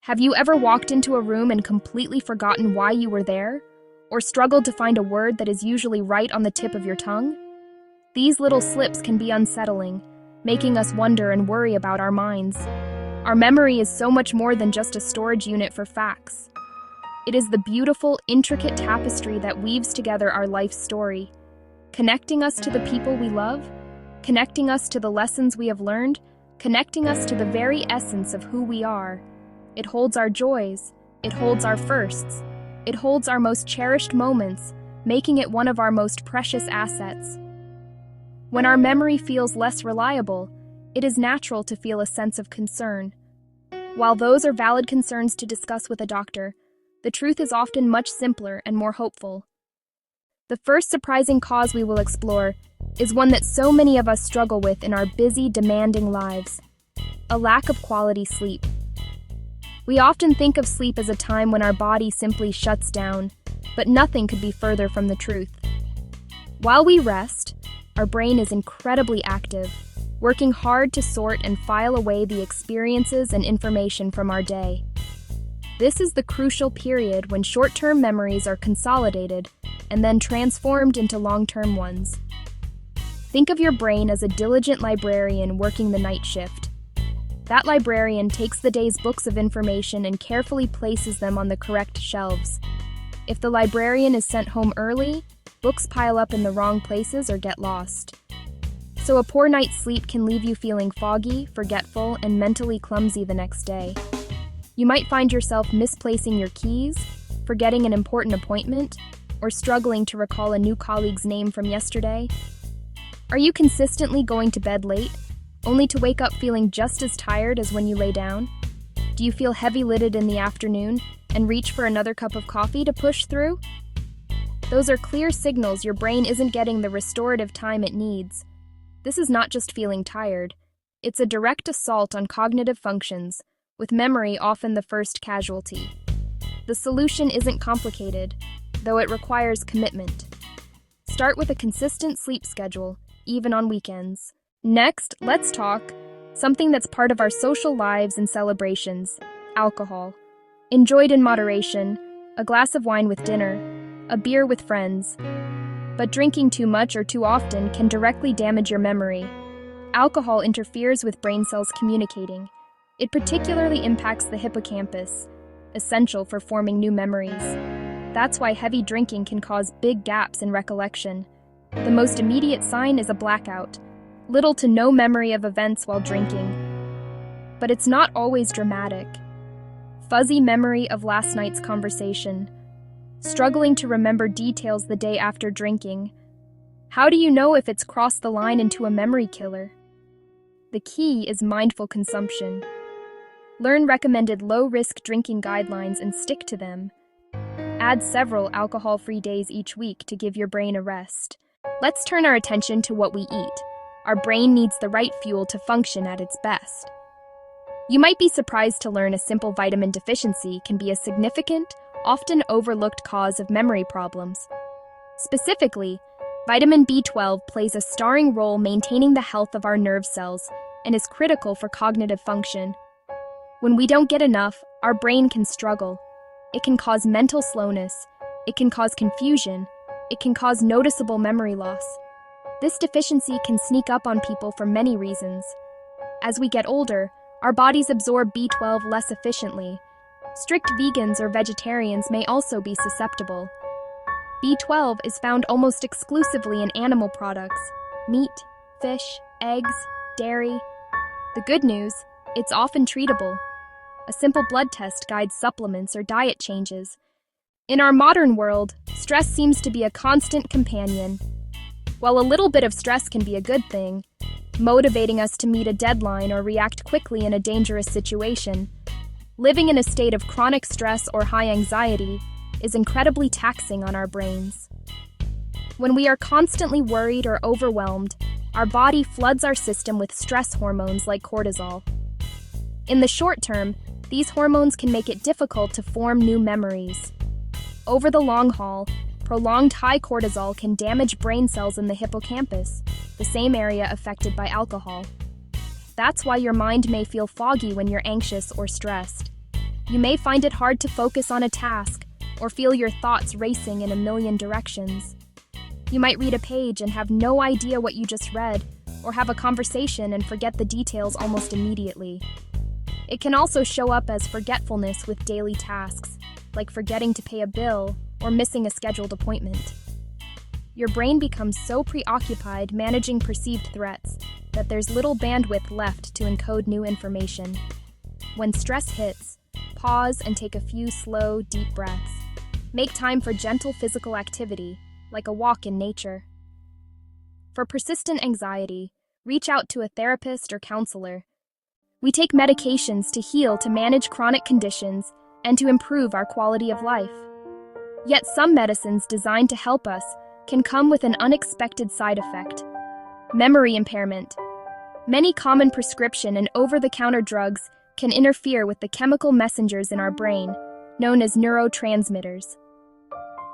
Have you ever walked into a room and completely forgotten why you were there? Or struggled to find a word that is usually right on the tip of your tongue? These little slips can be unsettling, making us wonder and worry about our minds. Our memory is so much more than just a storage unit for facts. It is the beautiful, intricate tapestry that weaves together our life story, connecting us to the people we love, connecting us to the lessons we have learned, connecting us to the very essence of who we are. It holds our joys, it holds our firsts, it holds our most cherished moments, making it one of our most precious assets. When our memory feels less reliable, it is natural to feel a sense of concern. While those are valid concerns to discuss with a doctor, the truth is often much simpler and more hopeful. The first surprising cause we will explore is one that so many of us struggle with in our busy, demanding lives: a lack of quality sleep. We often think of sleep as a time when our body simply shuts down, but nothing could be further from the truth. While we rest, our brain is incredibly active, working hard to sort and file away the experiences and information from our day. This is the crucial period when short-term memories are consolidated and then transformed into long-term ones. Think of your brain as a diligent librarian working the night shift. That librarian takes the day's books of information and carefully places them on the correct shelves. If the librarian is sent home early, books pile up in the wrong places or get lost. So a poor night's sleep can leave you feeling foggy, forgetful, and mentally clumsy the next day. You might find yourself misplacing your keys, forgetting an important appointment, or struggling to recall a new colleague's name from yesterday. Are you consistently going to bed late, only to wake up feeling just as tired as when you lay down? Do you feel heavy-lidded in the afternoon and reach for another cup of coffee to push through? Those are clear signals your brain isn't getting the restorative time it needs. This is not just feeling tired. It's a direct assault on cognitive functions, with memory often the first casualty. The solution isn't complicated, though it requires commitment. Start with a consistent sleep schedule, even on weekends. Next, let's talk something that's part of our social lives and celebrations: alcohol. Enjoyed in moderation, a glass of wine with dinner, a beer with friends. But drinking too much or too often can directly damage your memory. Alcohol interferes with brain cells communicating. It particularly impacts the hippocampus, essential for forming new memories. That's why heavy drinking can cause big gaps in recollection. The most immediate sign is a blackout, little to no memory of events while drinking. But it's not always dramatic. Fuzzy memory of last night's conversation. Struggling to remember details the day after drinking. How do you know if it's crossed the line into a memory killer? The key is mindful consumption. Learn recommended low-risk drinking guidelines and stick to them. Add several alcohol-free days each week to give your brain a rest. Let's turn our attention to what we eat. Our brain needs the right fuel to function at its best. You might be surprised to learn a simple vitamin deficiency can be a significant, often overlooked cause of memory problems. Specifically, vitamin B12 plays a starring role maintaining the health of our nerve cells and is critical for cognitive function. When we don't get enough, our brain can struggle. It can cause mental slowness, it can cause confusion, it can cause noticeable memory loss. This deficiency can sneak up on people for many reasons. As we get older, our bodies absorb B12 less efficiently. Strict vegans or vegetarians may also be susceptible. B12 is found almost exclusively in animal products: meat, fish, eggs, dairy. The good news, it's often treatable. A simple blood test guides supplements or diet changes. In our modern world, stress seems to be a constant companion. While a little bit of stress can be a good thing, motivating us to meet a deadline or react quickly in a dangerous situation, living in a state of chronic stress or high anxiety is incredibly taxing on our brains. When we are constantly worried or overwhelmed, our body floods our system with stress hormones like cortisol. In the short term, these hormones can make it difficult to form new memories. Over the long haul, prolonged high cortisol can damage brain cells in the hippocampus, the same area affected by alcohol. That's why your mind may feel foggy when you're anxious or stressed. You may find it hard to focus on a task or feel your thoughts racing in a million directions. You might read a page and have no idea what you just read, or have a conversation and forget the details almost immediately. It can also show up as forgetfulness with daily tasks, like forgetting to pay a bill or missing a scheduled appointment. Your brain becomes so preoccupied managing perceived threats that there's little bandwidth left to encode new information. When stress hits, pause and take a few slow, deep breaths. Make time for gentle physical activity, like a walk in nature. For persistent anxiety, reach out to a therapist or counselor. We take medications to heal, to manage chronic conditions, and to improve our quality of life. Yet some medicines designed to help us can come with an unexpected side effect: memory impairment. Many common prescription and over-the-counter drugs can interfere with the chemical messengers in our brain, known as neurotransmitters.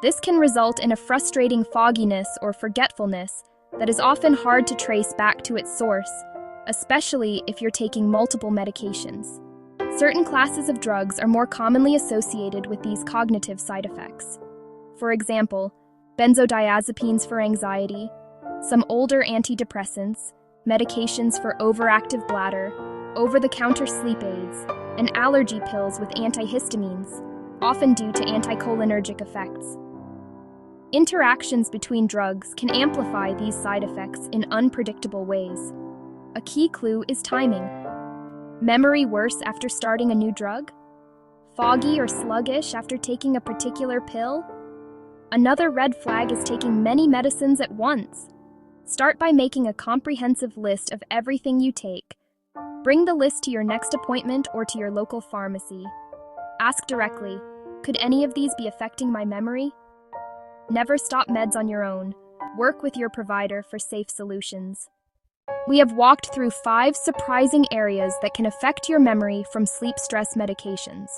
This can result in a frustrating fogginess or forgetfulness that is often hard to trace back to its source, especially if you're taking multiple medications. Certain classes of drugs are more commonly associated with these cognitive side effects. For example, benzodiazepines for anxiety, some older antidepressants, medications for overactive bladder, over-the-counter sleep aids, and allergy pills with antihistamines, often due to anticholinergic effects. Interactions between drugs can amplify these side effects in unpredictable ways. A key clue is timing. Memory worse after starting a new drug? Foggy or sluggish after taking a particular pill? Another red flag is taking many medicines at once. Start by making a comprehensive list of everything you take. Bring the list to your next appointment or to your local pharmacy. Ask directly, could any of these be affecting my memory? Never stop meds on your own. Work with your provider for safe solutions. We have walked through 5 surprising areas that can affect your memory from sleep stress medications.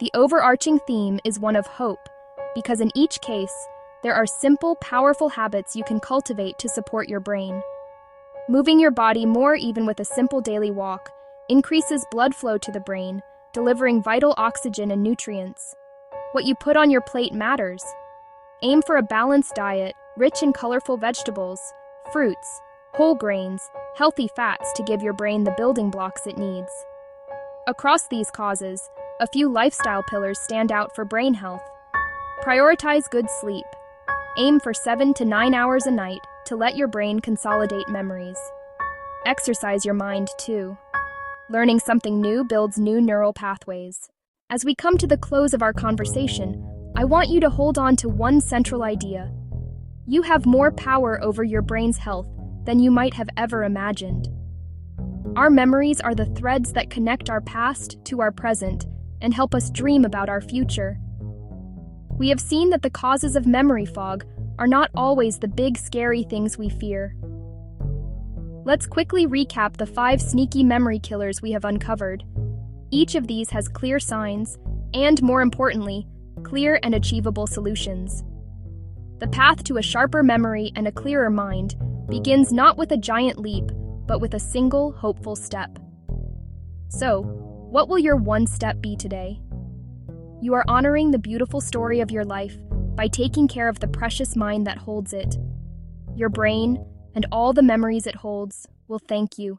The overarching theme is one of hope, because in each case, there are simple, powerful habits you can cultivate to support your brain. Moving your body more, even with a simple daily walk, increases blood flow to the brain, delivering vital oxygen and nutrients. What you put on your plate matters. Aim for a balanced diet, rich in colorful vegetables, fruits, whole grains, healthy fats to give your brain the building blocks it needs. Across these causes, a few lifestyle pillars stand out for brain health. Prioritize good sleep. Aim for 7 to 9 hours a night to let your brain consolidate memories. Exercise your mind too. Learning something new builds new neural pathways. As we come to the close of our conversation, I want you to hold on to one central idea. You have more power over your brain's health than you might have ever imagined. Our memories are the threads that connect our past to our present and help us dream about our future. We have seen that the causes of memory fog are not always the big, scary things we fear. Let's quickly recap the 5 sneaky memory killers we have uncovered. Each of these has clear signs and, more importantly, clear and achievable solutions. The path to a sharper memory and a clearer mind begins not with a giant leap, but with a single, hopeful step. So, what will your one step be today? You are honoring the beautiful story of your life by taking care of the precious mind that holds it. Your brain, and all the memories it holds, will thank you.